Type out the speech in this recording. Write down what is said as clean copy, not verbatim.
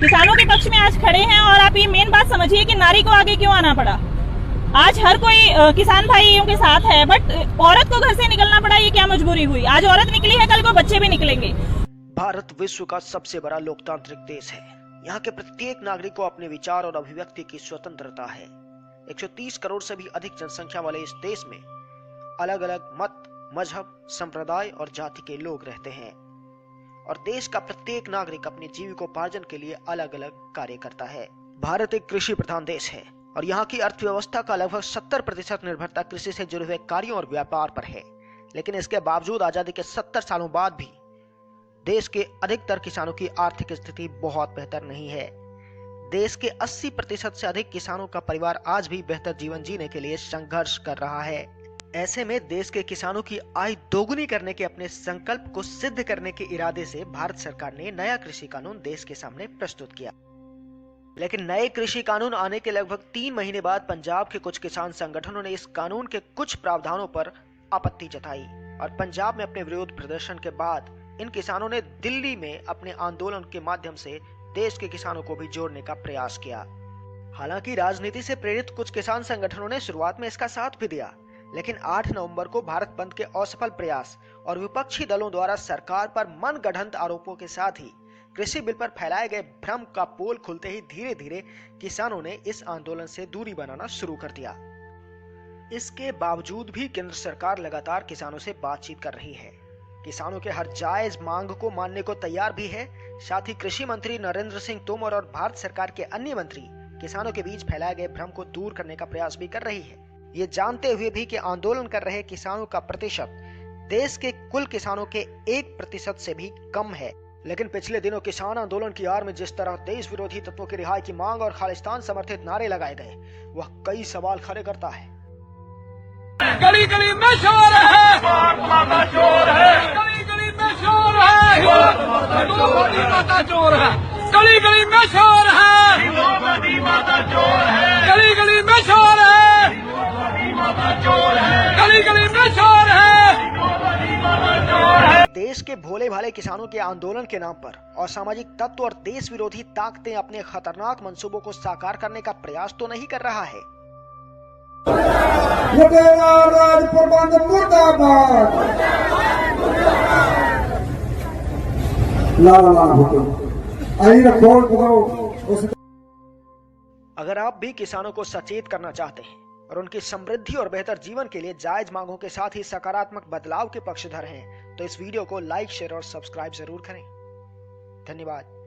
किसानों के पक्ष में आज खड़े हैं। और आप ये मेन बात समझिए कि नारी को आगे क्यों आना पड़ा। आज हर कोई किसान भाइयों के साथ है, बट औरत को घर से निकलना पड़ा। ये क्या मजबूरी हुई? आज औरत निकली है, कल को बच्चे भी निकलेंगे। भारत विश्व का सबसे बड़ा लोकतांत्रिक देश है। यहाँ के प्रत्येक नागरिक को अपने विचार और अभिव्यक्ति की स्वतंत्रता है। 130 करोड़ से भी अधिक जनसंख्या वाले इस देश में अलग अलग मत, मजहब, संप्रदाय और जाति के लोग रहते हैं और देश का प्रत्येक नागरिक अपने जीविकोपार्जन के लिए अलग अलग कार्य करता है। भारत एक कृषि प्रधान देश है और यहाँ की अर्थव्यवस्था का लगभग 70% निर्भरता कृषि से जुड़े हुए कार्यों और व्यापार पर है। लेकिन इसके बावजूद आजादी के 70 सालों बाद भी देश के अधिकतर किसानों की आर्थिक स्थिति बहुत बेहतर नहीं है। देश के 80% से अधिक किसानों का परिवार आज भी बेहतर जीवन जीने के लिए संघर्ष कर रहा है। ऐसे में देश के किसानों की आय दोगुनी करने के अपने संकल्प को सिद्ध करने के इरादे से भारत सरकार ने नया कृषि कानून देश के सामने प्रस्तुत किया। लेकिन नए कृषि कानून आने के लगभग 3 महीने बाद पंजाब के कुछ किसान संगठनों ने इस कानून के कुछ प्रावधानों पर आपत्ति जताई और पंजाब में अपने विरोध प्रदर्शन के बाद इन किसानों ने दिल्ली में अपने आंदोलन के माध्यम से देश के किसानों को भी जोड़ने का प्रयास किया। हालांकि राजनीति से प्रेरित कुछ किसान संगठनों ने शुरुआत में इसका साथ भी दिया, लेकिन 8 नवंबर को भारत बंद के असफल प्रयास और विपक्षी दलों द्वारा सरकार पर मनगढ़ंत आरोपों के साथ ही कृषि बिल पर फैलाए गए भ्रम का पोल खुलते ही धीरे धीरे किसानों ने इस आंदोलन से दूरी बनाना शुरू कर दिया। इसके बावजूद भी केंद्र सरकार लगातार किसानों से बातचीत कर रही है, किसानों के हर जायज मांग को मानने को तैयार भी है। साथ ही कृषि मंत्री नरेंद्र सिंह तोमर और भारत सरकार के अन्य मंत्री किसानों के बीच फैलाए गए भ्रम को दूर करने का प्रयास भी कर रही है, ये जानते हुए भी कि आंदोलन कर रहे किसानों का प्रतिशत देश के कुल किसानों के 1% से भी कम है। लेकिन पिछले दिनों किसान आंदोलन की आड़ में जिस तरह देश विरोधी तत्वों की रिहाई की मांग और खालिस्तान समर्थित नारे लगाए गए, वह कई सवाल खड़े करता है। गली गली में शोर है, माता चोर है, गली गली में शोर है, माता चोर है, गली गली में शोर है, माता चोर है, गली गली में शोर है, माता चोर है, गली गली में शोर है, माता चोर है। देश के भोले भाले किसानों के आंदोलन के नाम पर असामाजिक तत्व और देश विरोधी ताकतें अपने खतरनाक मंसूबों को साकार करने का प्रयास तो नहीं कर रहा है। राज प्रबंध मुर्दाबाद। अगर आप भी किसानों को सचेत करना चाहते हैं और उनकी समृद्धि और बेहतर जीवन के लिए जायज मांगों के साथ ही सकारात्मक बदलाव के पक्षधर हैं, तो इस वीडियो को लाइक, शेयर और सब्सक्राइब जरूर करें। धन्यवाद।